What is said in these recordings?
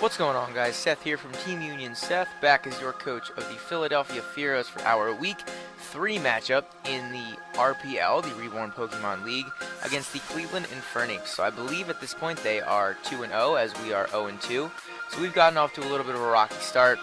What's going on, guys? Seth here from Team Union Seth, back as your coach of the Philadelphia Fearows for our Week 3 matchup in the RPL, the Reborn Pokemon League, against the Cleveland Infernapes. So I believe at this point they are 2-0, as we are 0-2. So we've gotten off to a little bit of a rocky start,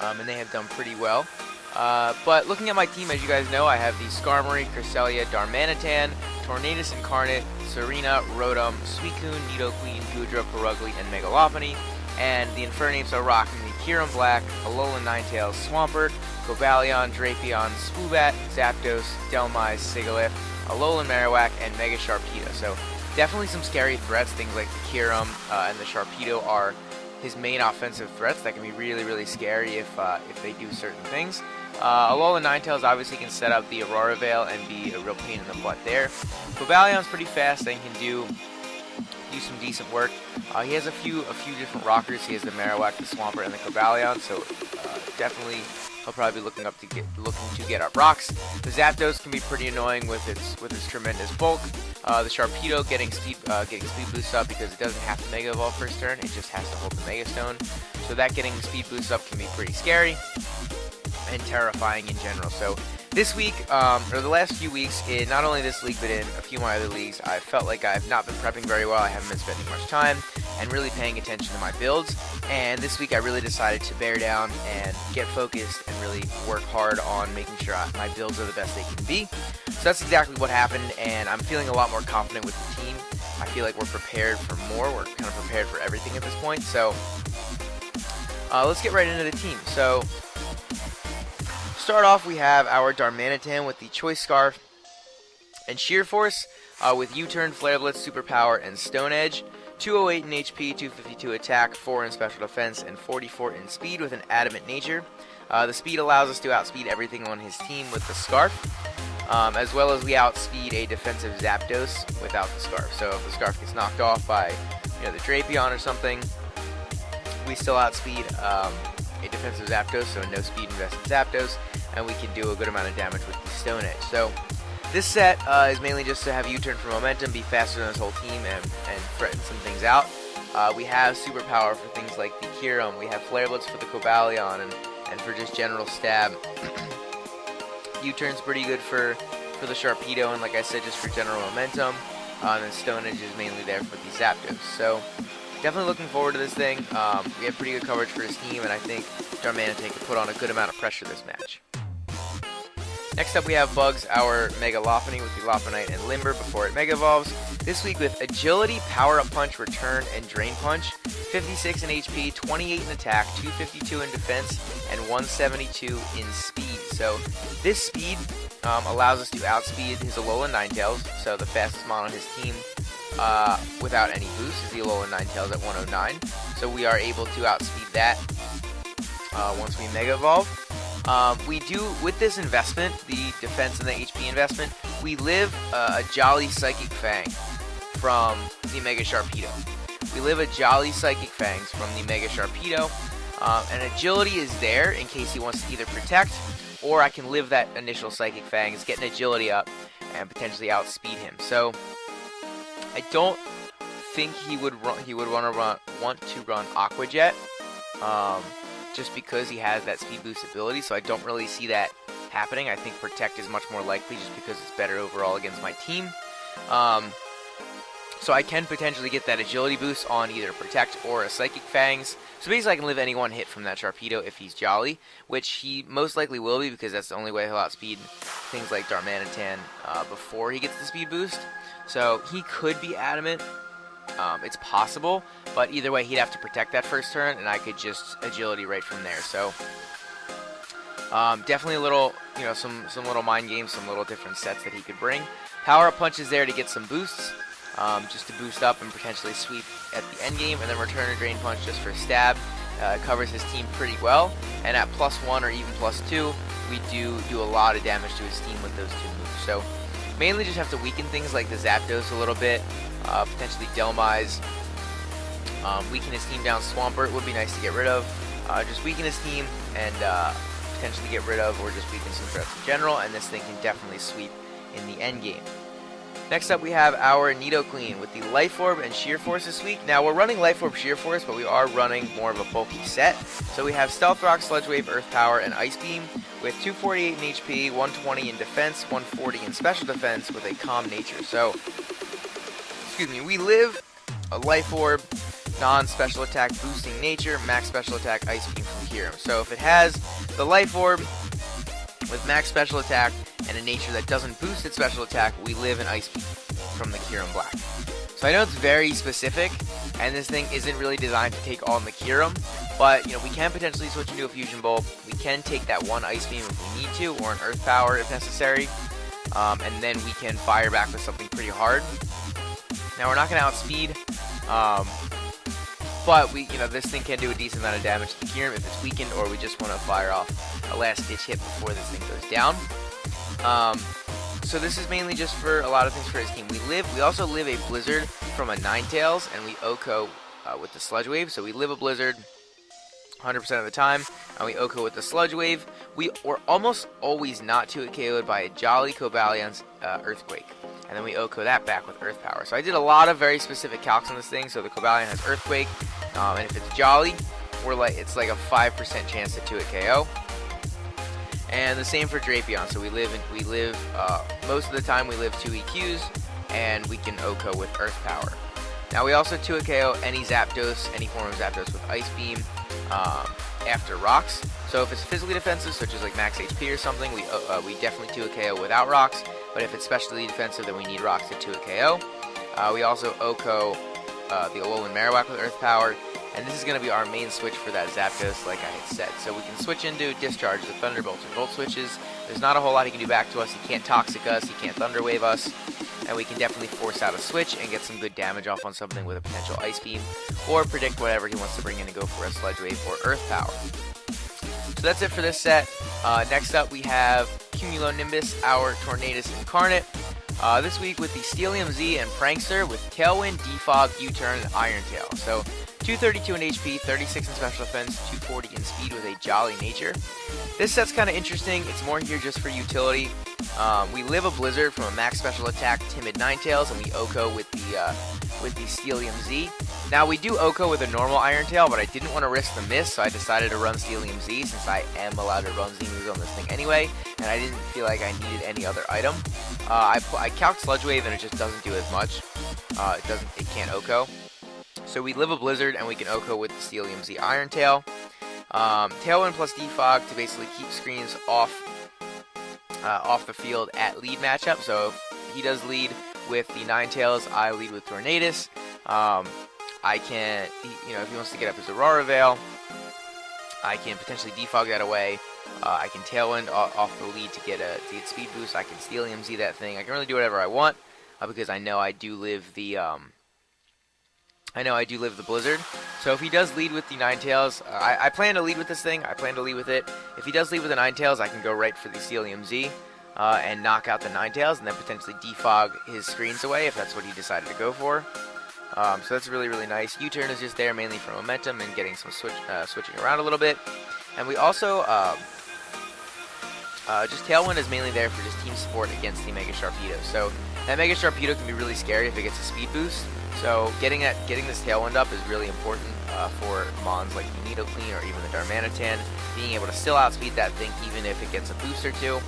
and they have done pretty well. But looking at my team, as you guys know, I have the Skarmory, Cresselia, Darmanitan, Tornadus Incarnate, Serena, Rotom, Suicune, Nidoqueen, Goodra, Purugly, and Megalophony. And the Infernapes are rocking the Kyurem Black, Alolan Ninetales, Swampert, Cobalion, Drapion, Swoobat, Zapdos, Dhelmise, Sigilyph, Alolan Marowak, and Mega Sharpedo. So definitely some scary threats. Things like the Kyurem and the Sharpedo are his main offensive threats that can be really, really scary if they do certain things. Alolan Ninetales obviously can set up the Aurora Veil and be a real pain in the butt there. Cobalion's pretty fast and can do some decent work. He has a few different rockers. He has the Marowak, the Swampert, and the Cobalion, so definitely he'll probably be looking to get up rocks. The Zapdos can be pretty annoying with its tremendous bulk. The Sharpedo getting speed boost up because it doesn't have to Mega Evolve first turn. It just has to hold the Mega Stone. So that getting speed boost up can be pretty scary and terrifying in general. So this week, or the last few weeks, in not only this league but in a few of my other leagues, I felt like I've not been prepping very well. I haven't been spending much time and really paying attention to my builds. And this week I really decided to bear down and get focused and really work hard on making sure my builds are the best they can be. So that's exactly what happened, and I'm feeling a lot more confident with the team. I feel like we're prepared for more. We're kind of prepared for everything at this point. So let's get right into the team. So start off, we have our Darmanitan with the Choice Scarf and Sheer Force with U-Turn, Flare Blitz, Superpower, and Stone Edge. 208 in HP, 252 attack, 4 in special defense, and 44 in speed with an Adamant Nature. The speed allows us to outspeed everything on his team with the Scarf, as well as we outspeed a defensive Zapdos without the Scarf. So if the Scarf gets knocked off by the Drapion or something, we still outspeed a defensive Zapdos, so no speed invested Zapdos, and we can do a good amount of damage with the Stone Edge. So this set is mainly just to have U-Turn for momentum, be faster than this whole team, and threaten some things out. We have Superpower for things like the Kyurem, we have Flare Blitz for the Cobalion, and for just general stab. U-Turn's pretty good for the Sharpedo, and like I said, just for general momentum. And then Stone Edge is mainly there for the Zapdos. So definitely looking forward to this thing. We have pretty good coverage for his team, and I think Darmanitan can put on a good amount of pressure this match. Next up, we have Bugs, our Megalophony with the Lopunite and Limber before it Mega Evolves. This week with Agility, Power Up Punch, Return, and Drain Punch. 56 in HP, 28 in attack, 252 in defense, and 172 in speed. So this speed allows us to outspeed his Alolan Ninetales, so the fastest mon on his team without any boost is the Alolan Ninetales at 109. So we are able to outspeed that once we Mega Evolve. We do, with this investment, the defense and the HP investment, we live a Jolly Psychic Fang from the Mega Sharpedo. We live a Jolly Psychic Fangs from the Mega Sharpedo, and Agility is there in case he wants to either protect, or I can live that initial Psychic Fangs, get an Agility up, and potentially outspeed him. So I don't think he would want to run Aqua Jet, just because he has that speed boost ability, so I don't really see that happening. I think Protect is much more likely just because it's better overall against my team. So I can potentially get that Agility boost on either Protect or a Psychic Fangs. So basically I can live any one hit from that Sharpedo if he's Jolly, which he most likely will be because that's the only way he'll outspeed things like Darmanitan before he gets the speed boost. So he could be Adamant. It's possible, but either way he'd have to protect that first turn, and I could just Agility right from there. So definitely a little, some little mind games, some little different sets that he could bring. Power Up Punch is there to get some boosts, just to boost up and potentially sweep at the end game, and then Return and Drain Punch just for stab. Covers his team pretty well, and at +1 or even +2, we do a lot of damage to his team with those two moves. So mainly just have to weaken things like the Zapdos a little bit, potentially Dhelmise. Weaken his team down. Swampert would be nice to get rid of. Just weaken his team and potentially get rid of, or just weaken some threats in general, and this thing can definitely sweep in the end game. Next up we have our Nidoqueen with the Life Orb and Sheer Force this week. Now we're running Life Orb Sheer Force, but we are running more of a bulky set. So we have Stealth Rock, Sludge Wave, Earth Power, and Ice Beam with 248 in HP, 120 in defense, 140 in special defense with a calm nature. So, excuse me, we live a Life Orb, non-special attack boosting nature, max special attack Ice Beam from Hero. So if it has the Life Orb with max special attack and a nature that doesn't boost its special attack, we live an Ice Beam from the Kyurem Black. So I know it's very specific, and this thing isn't really designed to take on the Kyurem, but you know, we can potentially switch into a Fusion Bolt. We can take that one Ice Beam if we need to, or an Earth Power if necessary, and then we can fire back with something pretty hard. Now we're not going to outspeed, but this thing can do a decent amount of damage to the Kyurem if it's weakened, or we just want to fire off a last-ditch hit before this thing goes down. So this is mainly just for a lot of things for his team. We also live a Blizzard from a Ninetales, and we OHKO with the Sludge Wave. So we live a Blizzard 100% of the time, and we OHKO with the Sludge Wave. We were almost always not 2-hit KO'd by a Jolly Cobalion's Earthquake, and then we OHKO that back with Earth Power. So I did a lot of very specific calcs on this thing. So the Cobalion has Earthquake, and if it's Jolly, it's like a 5% chance to 2-hit KO. And the same for Drapion. So we live most of the time we live 2 EQs, and we can OHKO with Earth Power. Now we also 2-hit KO any Zapdos, any form of Zapdos with Ice Beam after rocks. So if it's physically defensive, such as like max HP or something, we definitely 2-hit KO without rocks. But if it's specially defensive, then we need rocks to 2-hit KO. We also OHKO the Alolan Marowak with Earth Power. And this is going to be our main switch for that Zapdos, like I had said. So we can switch into Discharge, the Thunderbolts or Volt switches. There's not a whole lot he can do back to us. He can't Toxic us, he can't Thunder Wave us. And we can definitely force out a switch and get some good damage off on something with a potential Ice Beam, or predict whatever he wants to bring in and go for a Sludge Wave or Earth Power. So that's it for this set. Next up we have Cumulonimbus, our Tornadus Incarnate. This week with the Steelium Z and Prankster with Tailwind, Defog, U-Turn, and Iron Tail. So 232 in HP, 36 in special defense, 240 in speed with a Jolly nature. This set's kind of interesting. It's more here just for utility. We live a Blizzard from a max special attack Timid Ninetales, and we OHKO with the Steelium Z. Now we do OHKO with a normal Iron Tail, but I didn't want to risk the miss, so I decided to run Steelium Z since I am allowed to run Z moves on this thing anyway, and I didn't feel like I needed any other item. I calced Sludge Wave and it just doesn't do as much. It can't OHKO. So we live a Blizzard and we can OHKO with the Steelium Z Iron Tail. Tailwind plus Defog to basically keep screens off the field at lead matchup. So if he does lead with the Ninetales, I lead with Tornadus. I can, if he wants to get up his Aurora Veil, I can potentially Defog that away. I can Tailwind off the lead to get speed boost. I can Steelium Z that thing. I can really do whatever I want because I know I do live the Blizzard. So if he does lead with the Ninetales, I plan to lead with this thing. I plan to lead with it. If he does lead with the Ninetales, I can go right for the Steelium Z and knock out the Ninetales, and then potentially defog his screens away if that's what he decided to go for. So that's really, really nice. U-Turn is just there mainly for momentum and getting some switching around a little bit. And we also just Tailwind is mainly there for just team support against the Mega Sharpedo. So that Mega Sharpedo can be really scary if it gets a speed boost. So getting this Tailwind up is really important for Mons like the Nidoqueen or even the Darmanitan. Being able to still outspeed that thing even if it gets a boost or two,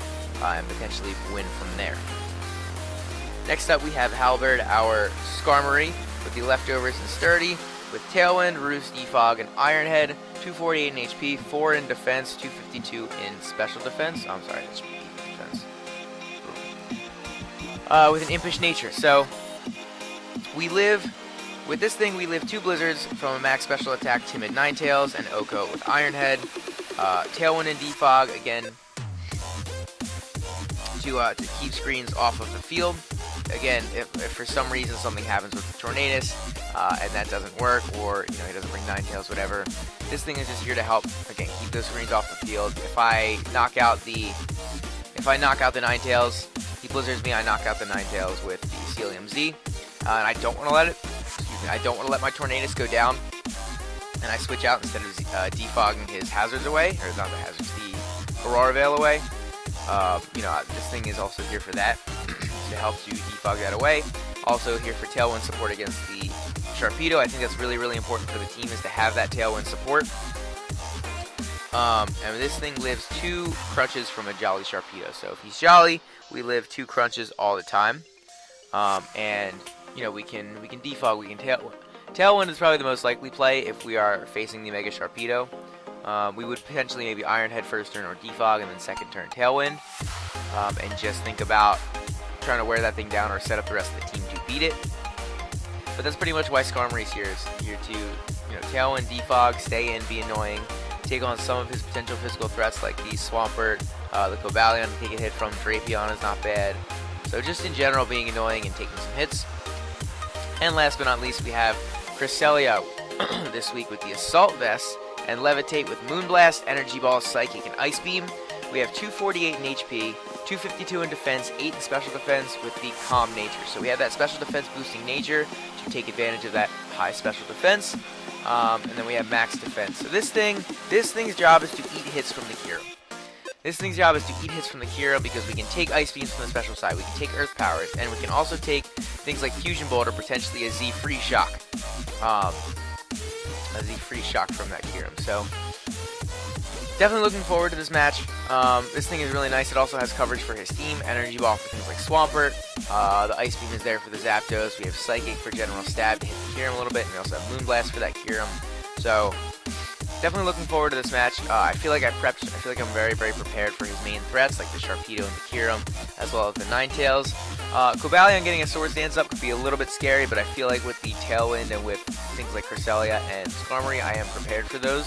and potentially win from there. Next up we have Halberd, our Skarmory, with the Leftovers and Sturdy, with Tailwind, Roost, Defog, and Iron Head, 248 in HP, 4 in defense, 252 in special defense. Oh, I'm sorry, that's defense. With an Impish nature. So with this thing, we live 2 Blizzards from a max special attack Timid Ninetales and OHKO with Iron Head. Tailwind and Defog, again, to keep screens off of the field. Again, if for some reason something happens with the Tornadus and that doesn't work, or he doesn't bring Ninetales, whatever, this thing is just here to help, again, keep those screens off the field. If I knock out the Ninetales, he Blizzards me, I knock out the Ninetales with the Steelium Z. And I don't want to let my Tornadus go down, and I switch out instead of defogging his hazards away, or not the hazards, the Aurora Veil away. This thing is also here for that, to help you defog that away. Also here for Tailwind support against the Sharpedo. I think that's really, really important for the team is to have that Tailwind support. And this thing lives 2 crunches from a Jolly Sharpedo. So if he's Jolly, we live 2 crunches all the time. And you know, we can defog, we can Tailwind. Tailwind is probably the most likely play if we are facing the Mega Sharpedo. We would potentially maybe Iron Head first turn or defog, and then second turn Tailwind. And just think about trying to wear that thing down or set up the rest of the team to beat it. But that's pretty much why Skarmory's here to, you know, Tailwind, defog, stay in, be annoying, take on some of his potential physical threats like the Swampert, the Cobalion to take a hit from, Drapion is not bad. So just in general being annoying and taking some hits. And last but not least, we have Cresselia this week with the Assault Vest and Levitate with Moonblast, Energy Ball, Psychic, and Ice Beam. We have 248 in HP, 252 in defense, 8 in special defense with the Calm Nature. So we have that special defense boosting nature to take advantage of that high special defense. And then we have max defense. So this thing's job is to eat hits from the Kyurem. This thing's job is to eat hits from the Kyurem because we can take Ice Beams from the special side, we can take Earth Powers, and we can also take things like Fusion Bolt or potentially a Z Free Shock. A Z Free Shock from that Kyurem. So definitely looking forward to this match. This thing is really nice. It also has coverage for his team, Energy Ball for things like Swampert. The Ice Beam is there for the Zapdos. We have Psychic for General Stab to hit the Kyurem a little bit, and we also have Moonblast for that Kyurem. So definitely looking forward to this match. I feel like I feel like I'm very, very prepared for his main threats, like the Sharpedo and the Kyurem, as well as the Ninetales. Cobalion getting a Swords Dance up could be a little bit scary, but I feel like with the Tailwind and with things like Cresselia and Skarmory, I am prepared for those.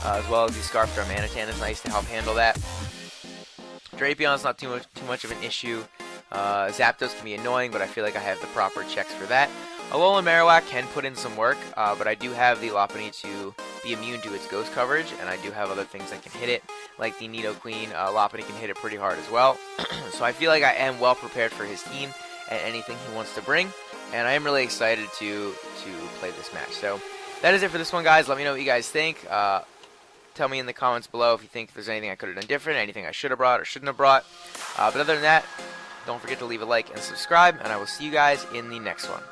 As well as the Scarf Drum Manitan is nice to help handle that. Drapion's not too much of an issue. Zapdos can be annoying, but I feel like I have the proper checks for that. Alolan Marowak can put in some work, but I do have the Lopunny to be immune to its ghost coverage, and I do have other things that can hit it, like the Nidoqueen. Lopunny can hit it pretty hard as well. So I feel like I am well prepared for his team and anything he wants to bring, and I am really excited to play this match. So that is it for this one, guys. Let me know what you guys think. Tell me in the comments below if you think there's anything I could have done different, anything I should have brought or shouldn't have brought. But other than that, don't forget to leave a like and subscribe, and I will see you guys in the next one.